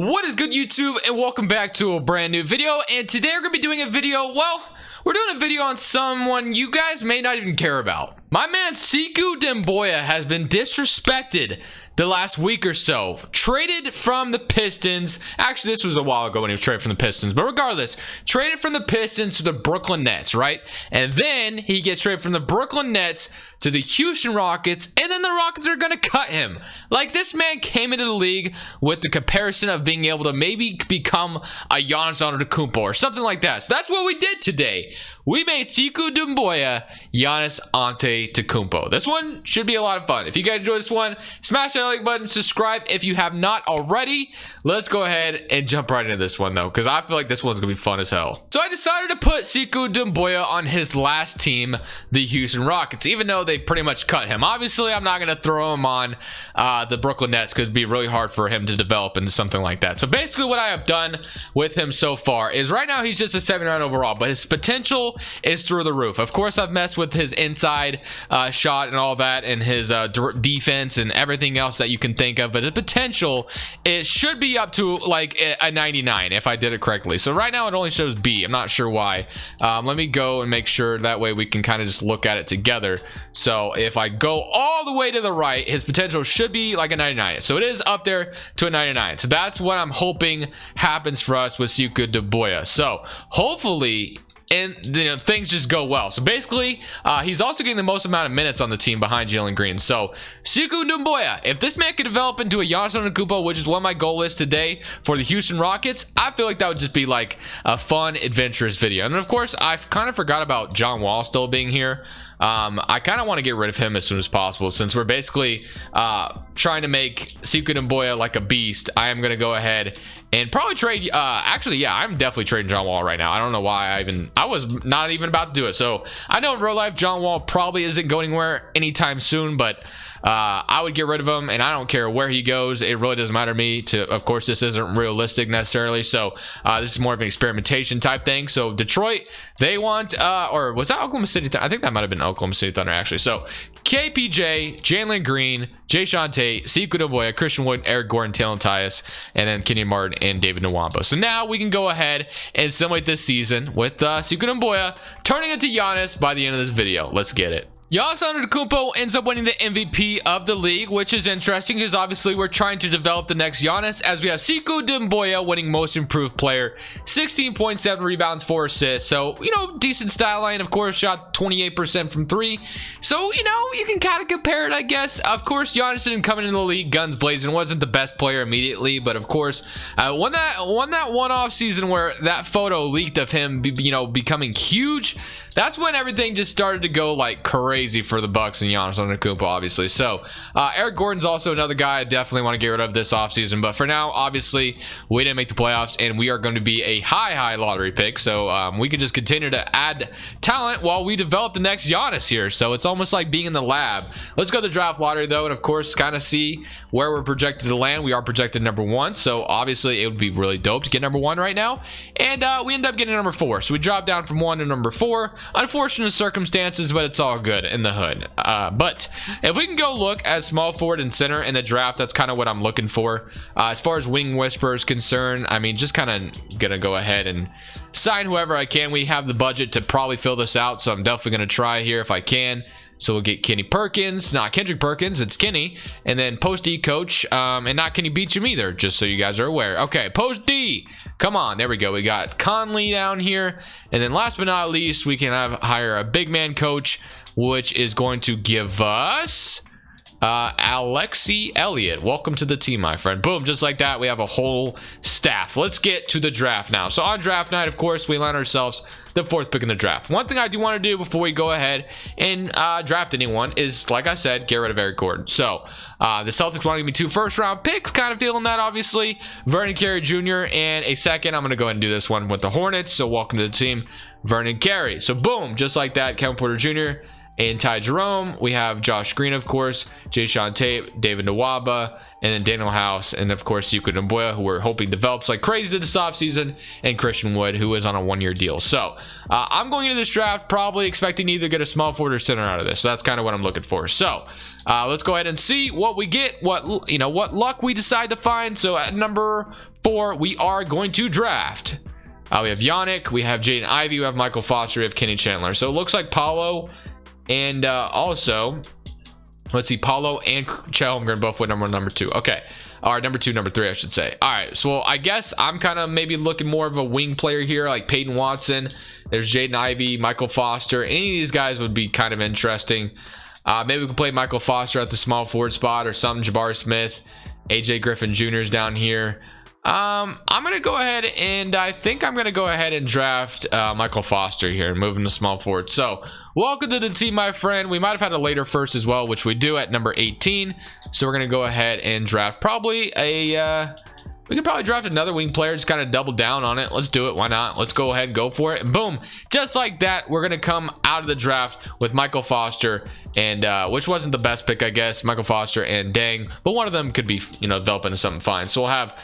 What is good, YouTube, and welcome back to a brand new video. And today we're gonna be doing a video, well, we're doing a video on someone you guys may not even care about. My man Sekou Doumbouya has been disrespected the last week or so. Traded from the Pistons. Actually, this was a while ago when he was traded from the Pistons, but regardless, traded from the Pistons to the Brooklyn Nets, right? And then he gets traded from the Brooklyn Nets to the Houston Rockets, and then the Rockets are gonna cut him. Like, this man came into the league with the comparison of being able to maybe become a Giannis Antetokounmpo or something like that. So that's what we did today. We made Sekou Doumbouya Giannis Antetokounmpo. This one should be a lot of fun. If you guys enjoy this one, smash that like button, subscribe if you have not already. Let's go ahead and jump right into this one though, because I feel like this one's gonna be fun as hell. So I decided to put Sekou Doumbouya on his last team, the Houston Rockets, even though they pretty much cut him. Obviously, I'm not gonna throw him on the Brooklyn Nets because it'd be really hard for him to develop into something like that. So basically what I have done with him so far is right now he's just a 7-9 overall, but his potential is through the roof. Of course, I've messed with his inside shot and all that, and his defense and everything else that you can think of, but the potential, it should be up to like a 99 if I did it correctly. So right now it only shows B. I'm not sure why. Let me go and make sure, that way we can kind of just look at it together. So if I go all the way to the right, his potential should be like a 99. So it is up there to a 99. So that's what I'm hoping happens for us with Sekou Doumbouya. So hopefully, and things just go well. So basically, he's also getting the most amount of minutes on the team behind Jalen Green. So Sekou Doumbouya, if this man could develop into a Giannis Antetokounmpo, which is what my goal is today for the Houston Rockets, I feel like that would just be like a fun, adventurous video. And of course, I've kind of forgot about John Wall still being here. I kind of want to get rid of him as soon as possible, since we're basically trying to make Sekou Doumbouya like a beast. I am going to go ahead and probably trade, actually, yeah, I'm definitely trading John Wall right now. I don't know why I was not even about to do it. So I know in real life, John Wall probably isn't going anywhere anytime soon, but I would get rid of him, and I don't care where he goes. It really doesn't matter to me. Of course, this isn't realistic necessarily, so this is more of an experimentation type thing. So Detroit, they want, or was that Oklahoma City? I think that might have been Oklahoma City Thunder, actually. So KPJ, Jalen Green, Jae'Sean Tate, Sekou Doumbouya, Christian Wood, Eric Gordon, Talon Tyus, and then Kenyon Martin and David Nwampa. So now we can go ahead and simulate this season with Sekou Doumbouya turning into Giannis by the end of this video. Let's get it. Giannis Antetokounmpo ends up winning the MVP of the league, which is interesting because obviously we're trying to develop the next Giannis, as we have Sekou Doumbouya winning Most Improved Player, 16.7 rebounds, 4 assists. So, decent stat line. Of course, shot 28% from 3. So, you can kind of compare it, I guess. Of course, Giannis didn't come into the league guns blazing, wasn't the best player immediately, but of course, won that one off season where that photo leaked of him, becoming huge. That's when everything just started to go like crazy for the Bucks and Giannis Antetokounmpo, obviously. So Eric Gordon's also another guy I definitely want to get rid of this offseason. But for now, obviously, we didn't make the playoffs, and we are going to be a high lottery pick. So we can just continue to add talent while we develop the next Giannis here. So it's almost like being in the lab. Let's go to the draft lottery, though, and of course, kind of see where we're projected to land. We are projected number 1. So obviously, it would be really dope to get number 1 right now. And we end up getting number 4. So we drop down from 1 to number 4. Unfortunate circumstances, but it's all good in the hood. But if we can go look at small forward and center in the draft, that's kind of what I'm looking for. As far as wing whisperer is concerned, I mean, just kind of gonna go ahead and sign whoever I can. We have the budget to probably fill this out, so I'm definitely gonna try here if I can. So we'll get Kenny Perkins, not Kendrick Perkins, it's Kenny, and then post D coach, and not Kenny Beecham either, just so you guys are aware. Okay, post D, come on, there we go. We got Conley down here, and then last but not least, we can hire a big man coach, which is going to give us Alexi Elliott. Welcome to the team, my friend. Boom, just like that, we have a whole staff. Let's get to the draft now. So on draft night, of course, we land ourselves the 4th pick in the draft. One thing I do want to do before we go ahead and draft anyone is, like I said, get rid of Eric Gordon. So the Celtics want to give me 2 first-round picks. Kind of feeling that, obviously. Vernon Carey Jr. and a second. I'm going to go ahead and do this one with the Hornets. So welcome to the team, Vernon Carey. So boom, just like that, Kevin Porter Jr., and Ty Jerome. We have Josh Green, of course, Jae'Sean Tate, David Nwaba, and then Daniel House, and of course Sekou Doumbouya, who we're hoping develops like crazy this offseason, and Christian Wood, who is on a 1-year deal. So I'm going into this draft probably expecting to either get a small forward or center out of this. So that's kind of what I'm looking for. So let's go ahead and see what we get, what luck we decide to find. So at number 4, we are going to draft. We have Yannick, we have Jaden Ivey, we have Michael Foster, we have Kenny Chandler. So it looks like Paulo and also, let's see, Paulo and Chet Holmgren both went number 2. Okay. All right, number 2, number 3, I should say. All right, so I guess I'm kind of maybe looking more of a wing player here, like Peyton Watson. There's Jaden Ivey, Michael Foster. Any of these guys would be kind of interesting. Maybe we could play Michael Foster at the small forward spot or some Jabari Smith. AJ Griffin Jr. is down here. I'm gonna go ahead and I think I'm gonna go ahead and draft Michael Foster here and move him to small forward. So welcome to the team, my friend. We might have had a later first as well, which we do at number 18. So we're gonna go ahead and draft probably a we could probably draft another wing player, just kind of double down on it. Let's do it. Why not? Let's go ahead and go for it. And boom, just like that, we're gonna come out of the draft with Michael Foster, and which wasn't the best pick, I guess. Michael Foster and Dang, but one of them could be, develop into something fine. So we'll have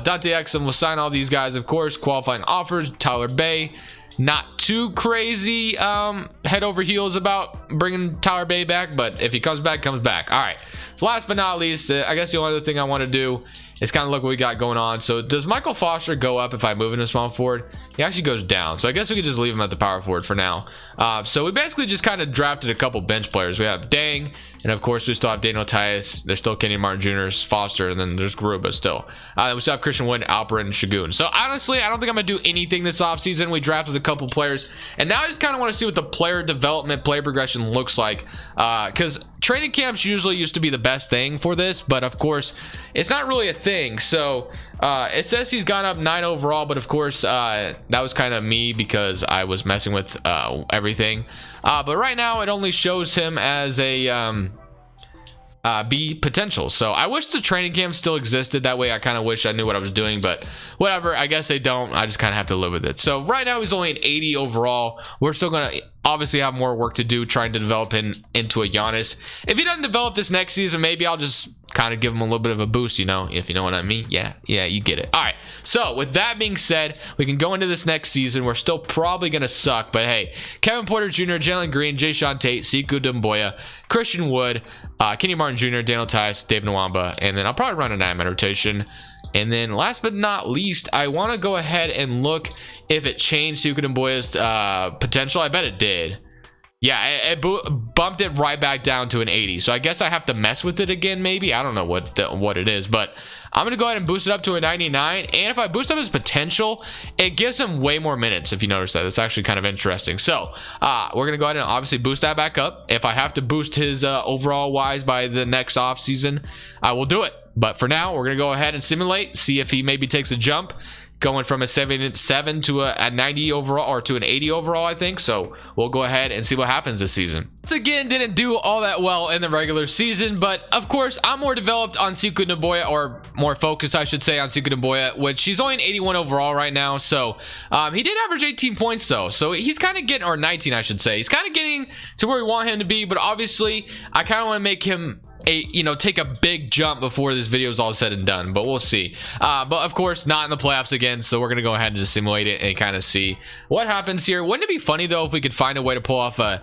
Dante Exum. We'll sign all these guys, of course. Qualifying offers: Tyler Bay. Not too crazy head over heels about bringing Tyler Bay back, but if he comes back, comes back. All right. So last but not least, I guess the only other thing I want to do is kind of look what we got going on. So does Michael Foster go up if I move into small forward? He actually goes down. So I guess we could just leave him at the power forward for now. So we basically just kind of drafted a couple bench players. We have Dang, and of course we still have Daniel Tias. There's still Kenny Martin Jr., Foster, and then there's Garuba still. We still have Christian Wood, Alperin, and Shagun. So honestly, I don't think I'm going to do anything this offseason. We drafted a couple players, and now I just kind of want to see what the player development, player progression looks like. Because training camps usually used to be the best thing for this, but of course it's not really a thing. So it says he's gone up 9 overall, but of course that was kind of me because I was messing with everything. But right now it only shows him as a B potential. So I wish the training camp still existed. That way I kind of wish I knew what I was doing, but whatever, I guess they don't. I just kind of have to live with it. So right now he's only an 80 overall. We're still gonna obviously have more work to do trying to develop him into a Giannis. If he doesn't develop this next season, maybe I'll just kind of give him a little bit of a boost, if you know what I mean. Yeah, you get it. All right, so with that being said, we can go into this next season. We're still probably gonna suck, but hey, Kevin Porter Jr., Jalen Green, Jae'Sean Tate, Sekou Doumbouya, Christian Wood, Kenny Martin Jr., Daniel Tias, David Nwaba, and then I'll probably run a 9-man rotation. And then last but not least, I want to go ahead and look if it changed Sekou Doumbouya's potential. I bet it did. Yeah, it bumped it right back down to an 80. So I guess I have to mess with it again, maybe. I don't know what it is, but I'm going to go ahead and boost it up to a 99. And if I boost up his potential, it gives him way more minutes, if you notice that. It's actually kind of interesting. So we're going to go ahead and obviously boost that back up. If I have to boost his overall wise by the next offseason, I will do it. But for now, we're going to go ahead and simulate, see if he maybe takes a jump, going from a 77 to a 90 overall, or to an 80 overall, I think. So we'll go ahead and see what happens this season. Once again, didn't do all that well in the regular season, but of course I'm more developed on Sekou Doumbouya, or more focused, I should say, on Sekou Doumbouya, which he's only an 81 overall right now. So he did average 18 points though, so he's kind of getting, or 19 I should say, he's kind of getting to where we want him to be. But obviously I kind of want to make him take a big jump before this video is all said and done, but we'll see. But of course not in the playoffs again, so we're gonna go ahead and just simulate it and kind of see what happens here. Wouldn't it be funny though if we could find a way to pull off a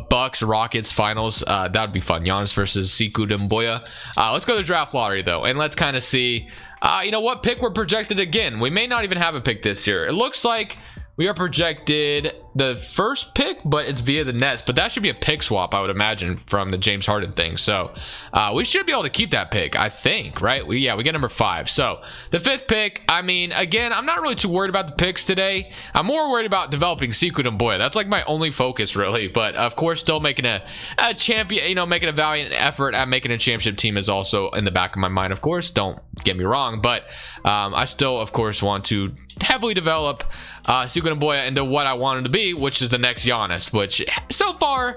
Bucks Rockets finals? That would be fun. Giannis versus Sekou Doumbouya. Let's go to the draft lottery though, and let's kind of see what pick we're projected again. We may not even have a pick this year. It looks like we are projected the first pick, but it's via the Nets. But that should be a pick swap, I would imagine, from the James Harden thing. So we should be able to keep that pick, I think, right? We get number 5. So the 5th pick, I mean, again, I'm not really too worried about the picks today. I'm more worried about developing Sekou Doumbouya. That's like my only focus, really. But of course, still making a champion, making a valiant effort at making a championship team is also in the back of my mind, of course. Don't get me wrong. But I still, of course, want to heavily develop Sekou Doumbouya into what I want him to be, which is the next Giannis, which so far,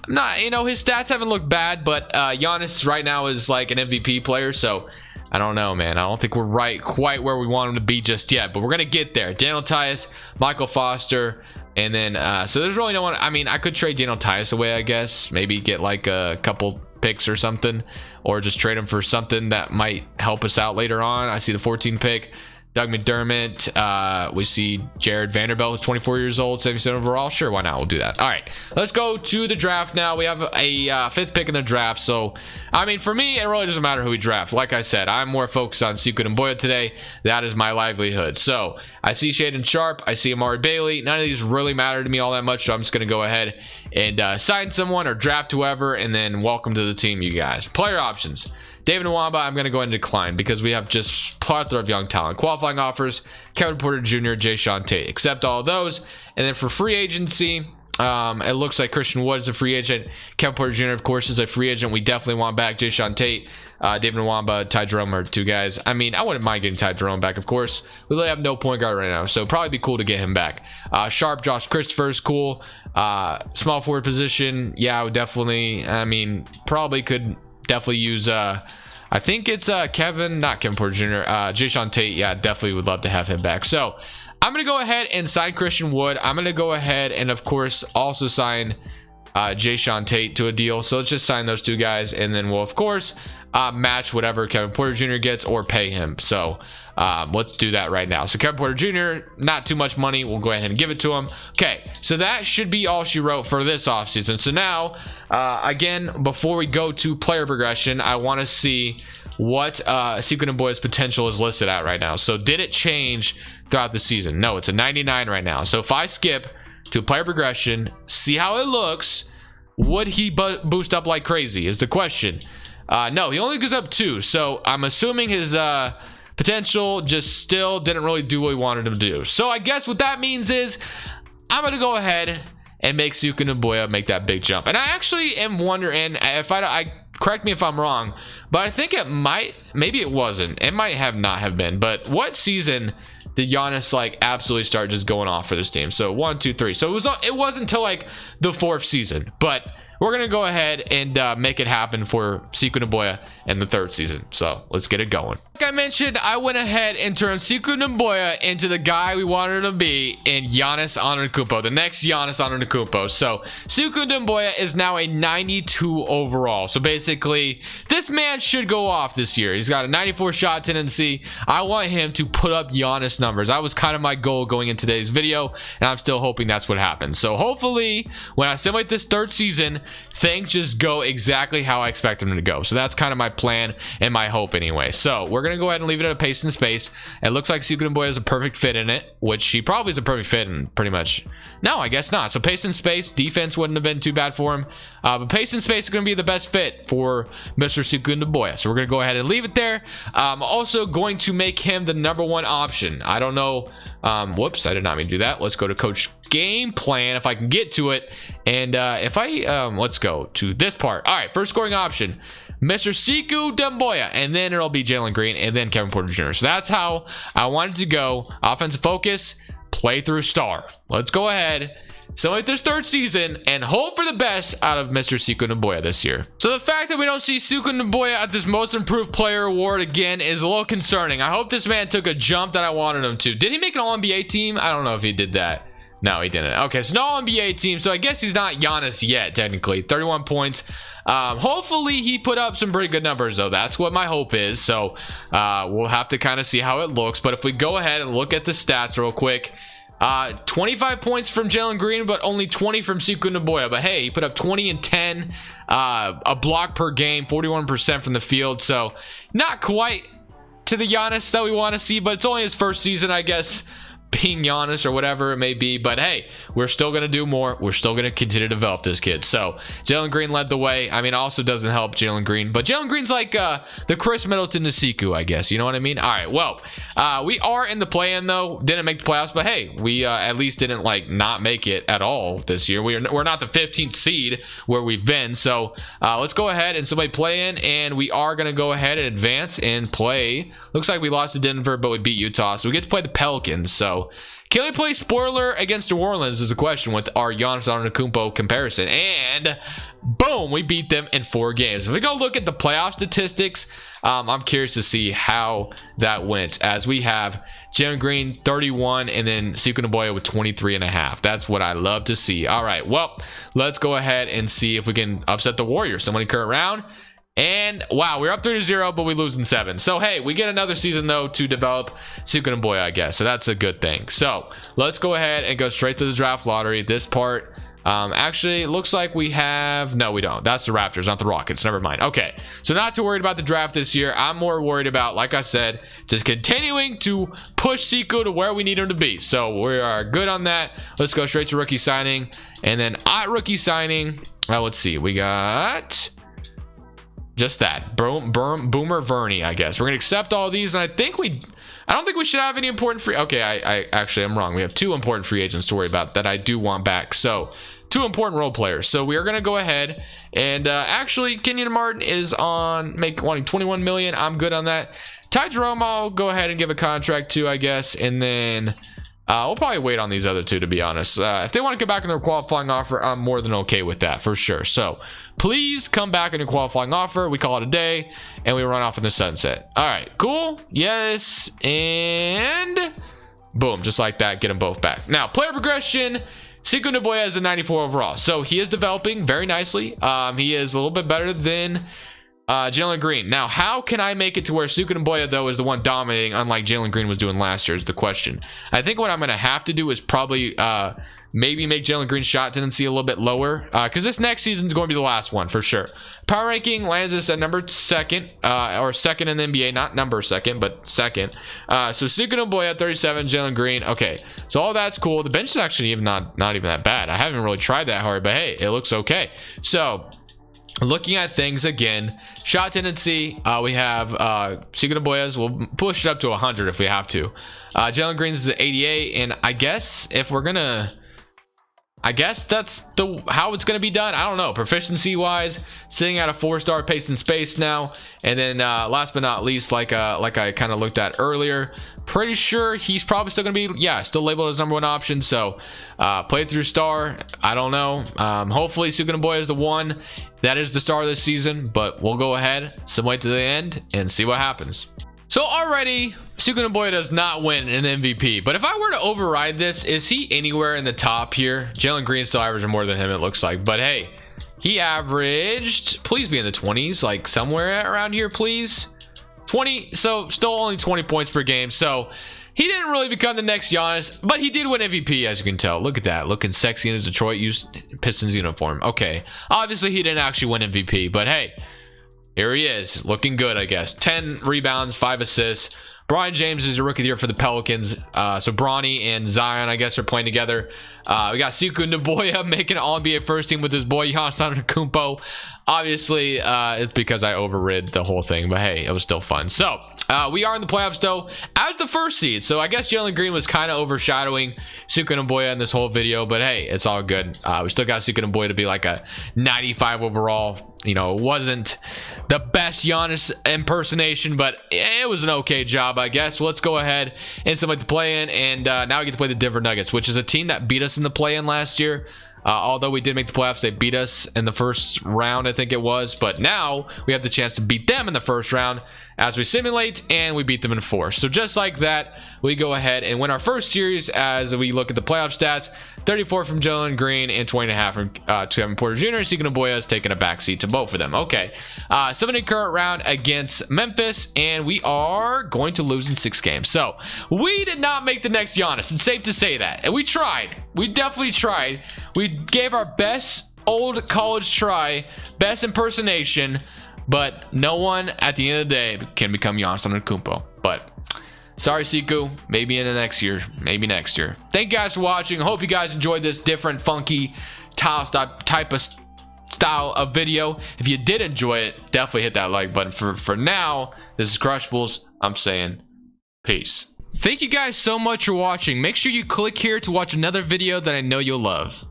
not, his stats haven't looked bad, but Giannis right now is like an MVP player, so I don't know, man. I don't think we're quite where we want him to be just yet, but we're gonna get there. Daniel Tias, Michael Foster, And then, so there's really no one. I mean, I could trade Daniel Tice away, I guess. Maybe get like a couple picks or something, or just trade him for something that might help us out later on. I see the 14 pick. Doug McDermott. We see Jared Vanderbilt, who's 24 years old, 77 overall. Sure, why not? We'll do that. All right, let's go to the draft now. We have a fifth pick in the draft. So, I mean, for me, it really doesn't matter who we draft. Like I said, I'm more focused on Sekou Doumbouya today. That is my livelihood. So, I see Shaden Sharp. I see Amari Bailey. None of these really matter to me all that much. So, I'm just going to go ahead and sign someone or draft whoever, and then welcome to the team, you guys. Player options. David Nwaba, I'm going to go ahead and decline because we have just plethora of young talent. Qualifying offers, Kevin Porter Jr., Jae'Sean Tate. Accept all of those. And then for free agency, it looks like Christian Wood is a free agent. Kevin Porter Jr., of course, is a free agent. We definitely want back Jae'Sean Tate. David Nwaba, Ty Jerome are two guys. I mean, I wouldn't mind getting Ty Jerome back, of course. We really have no point guard right now, so probably be cool to get him back. Sharp, Josh Christopher is cool. Small forward position, yeah, I would definitely, I mean, probably could definitely use I think it's not Kevin Porter Jr. Jae'Sean Tate. Yeah, definitely would love to have him back. So I'm gonna go ahead and sign Christian Wood. I'm gonna go ahead and of course also sign Jae'Sean Tate to a deal. So let's just sign those two guys, and then we'll of course match whatever Kevin Porter Jr. gets or pay him. So let's do that right now. So Kevin Porter Jr., not too much money. We'll go ahead and give it to him. Okay, so that should be all she wrote for this offseason. So now, again, before we go to player progression, I want to see what Sekou Doumbouya's potential is listed at right now. So did it change throughout the season? No, it's a 99 right now. So if I skip to player progression, see how it looks, would he boost up like crazy is the question. No, he only goes up 2. So I'm assuming his potential just still didn't really do what we wanted him to do. So I guess what that means is I'm going to go ahead and make Sekou Doumbouya make that big jump. And I actually am wondering if I correct me if I'm wrong, but I think it might, maybe it wasn't. It might have not have been. But what season did Giannis like absolutely start just going off for this team? So 1, 2, 3. So it wasn't until like the 4th season. But we're going to go ahead and make it happen for Sekou Doumbouya in the 3rd season. So let's get it going. Like I mentioned, I went ahead and turned Sekou Doumbouya into the guy we wanted him to be in Giannis Antetokounmpo, the next Giannis Antetokounmpo. So Sekou Doumbouya is now a 92 overall. So basically, this man should go off this year. He's got a 94 shot tendency. I want him to put up Giannis numbers. That was kind of my goal going in today's video, and I'm still hoping that's what happens. So hopefully, when I simulate this 3rd season, things just go exactly how I expect them to go. So that's kind of my plan and my hope anyway. So we're going to go ahead and leave it at a pace and space. It looks like Sekou Doumbouya is a perfect fit in it, which he probably is a perfect fit in pretty much. No, I guess not. So pace and space, defense wouldn't have been too bad for him. But pace and space is going to be the best fit for Mr. Sekou Doumbouya. So we're going to go ahead and leave it there. Also going to make him the #1 option. I don't know. Whoops, I did not mean to do that. Let's go to coach game plan if I can get to it. And if I let's go to this part. All right, first scoring option, Mr. Sekou Doumbouya, and then it'll be Jalen Green and then Kevin Porter Jr. So that's how I wanted to go. Offensive focus, play through star. Let's go ahead, simulate this 3rd season, and hope for the best out of Mr. Sekou Doumbouya this year. So the fact that we don't see Sekou Doumbouya at this most improved player award again is a little concerning. I hope this man took a jump that I wanted him to. Did he make an All-NBA team? I don't know if he did that. No, he didn't. Okay, so no All-NBA team. So I guess he's not Giannis yet, technically. 31 points. Hopefully he put up some pretty good numbers, though. That's what my hope is. So we'll have to kind of see how it looks. But if we go ahead and look at the stats real quick, 25 points from Jalen Green, but only 20 from Sekou Doumbouya. But hey, he put up 20 and 10, a block per game, 41% from the field. So not quite to the Giannis that we want to see, but it's only his 1st season, I guess, being Giannis or whatever it may be. But hey, we're still going to do more. We're still going to continue to develop this kid. So Jalen Green led the way. I mean, also doesn't help Jalen Green, but Jalen Green's like the Chris Middleton to Sekou, I guess. You know what I mean? All right, well, we are in the play-in, though. Didn't make the playoffs, but hey, we at least didn't like not make it at all this year. We're not the 15th seed where we've been. So let's go ahead and somebody play in, and we are going to go ahead and advance and play. Looks like we lost to Denver, but we beat Utah, so we get to play the Pelicans. So So can we play spoiler against New Orleans is a question with our Giannis Antetokounmpo comparison. And boom, we beat them in 4 games. If we go look at the playoff statistics, I'm curious to see how that went, as we have Jalen Green 31 and then Sekou Doumbouya with 23.5. That's what I love to see. All right, well, let's go ahead and see if we can upset the Warriors. Somebody current round. And wow, we're up 3-0, but we lose in 7. So hey, we get another season though to develop Sekou Doumbouya, I guess. So that's a good thing. So let's go ahead and go straight to the draft lottery. This part, actually, it looks like we have, no, we don't. That's the Raptors, not the Rockets. Never mind. Okay, so not too worried about the draft this year. I'm more worried about, like I said, just continuing to push Sekou to where we need him to be. So we are good on that. Let's go straight to rookie signing. And then at rookie signing, let's see, we got just that Boomer Verney, I guess. We're gonna accept all these, and I don't think we should have any important free. Okay, I actually I'm wrong. We have 2 important free agents to worry about that I do want back. So 2 important role players. So we are gonna go ahead and actually Kenyon Martin is on wanting 21 million. I'm good on that. Ty Jerome, I'll go ahead and give a contract to, I guess, and then we'll probably wait on these other 2, to be honest. If they want to come back in their qualifying offer, I'm more than okay with that for sure. So please come back in your qualifying offer. We call it a day and we run off in the sunset. All right, cool. Yes. And boom, just like that, get them both back. Now, player progression. Sekou Doumbouya is a 94 overall. So he is developing very nicely. He is a little bit better than Jalen Green. Now, how can I make it to where Sekou Doumbouya, though, is the one dominating, unlike Jalen Green was doing last year, is the question. I think what I'm going to have to do is probably maybe make Jalen Green's shot tendency a little bit lower, because this next season is going to be the last one for sure. Power ranking lands us at number 2nd, or 2nd in the NBA, not number 2nd, but 2nd. So Sekou Doumbouya 37, Jalen Green. Okay, so all that's cool. The bench is actually even not even that bad. I haven't really tried that hard, but hey, it looks okay. So looking at things again, shot tendency, we have Sekou Doumbouya's. We'll push it up to 100 if we have to. Jalen Green's is 88, and I guess if we're gonna, I guess that's how it's gonna be done. I don't know. Proficiency wise, sitting at a 4-star pace and space now, and then last but not least, like I kind of looked at earlier, pretty sure he's probably still gonna be, yeah, still labeled as #1 option. So played through star, I don't know. Hopefully Sekou Doumbouya is the one that is the star of this season, but we'll go ahead, some way to the end, and see what happens. So already, Sekou Doumbouya does not win an MVP, but if I were to override this, is he anywhere in the top here? Jalen Green still averaging more than him, it looks like, but hey, he averaged, please be in the 20s, like somewhere around here, please. 20, so still only 20 points per game. So he didn't really become the next Giannis, but he did win MVP, as you can tell. Look at that, looking sexy in his Detroit Pistons uniform. Okay, obviously he didn't actually win MVP, but hey, here he is, looking good, I guess. 10 rebounds, 5 assists. Brian James is a rookie of the year for the Pelicans. So Bronny and Zion, I guess, are playing together. We got Sekou Doumbouya making an All-NBA first team with his boy Giannis Antetokounmpo. Obviously, it's because I overrid the whole thing, but hey, it was still fun. So we are in the playoffs though as the first seed. So I guess Jalen Green was kind of overshadowing Sekou Doumbouya in this whole video, but hey, it's all good. We still got Sekou Doumbouya to be like a 95 overall. You know, it wasn't the best Giannis impersonation, but it was an okay job, I guess. Well, let's go ahead and select the play-in, and now we get to play the Denver Nuggets, which is a team that beat us in the play-in last year. Although we did make the playoffs, they beat us in the first round, I think it was. But now we have the chance to beat them in the first round as we simulate, and we beat them in 4. So just like that, we go ahead and win our first series as we look at the playoff stats. 34 from Jalen Green and 20.5 from Kevin Porter Jr. Sekou Doumbouya is taking a backseat to both of them. Okay, 70 current round against Memphis, and we are going to lose in 6 games. So we did not make the next Giannis. It's safe to say that, and we tried. We definitely tried. We gave our best old college try, best impersonation, but no one at the end of the day can become Giannis Antetokounmpo. But sorry, Sekou. Maybe in the next year. Maybe next year. Thank you guys for watching. I hope you guys enjoyed this different, funky type of style of video. If you did enjoy it, definitely hit that like button. For now, this is Crushables. I'm saying peace. Thank you guys so much for watching. Make sure you click here to watch another video that I know you'll love.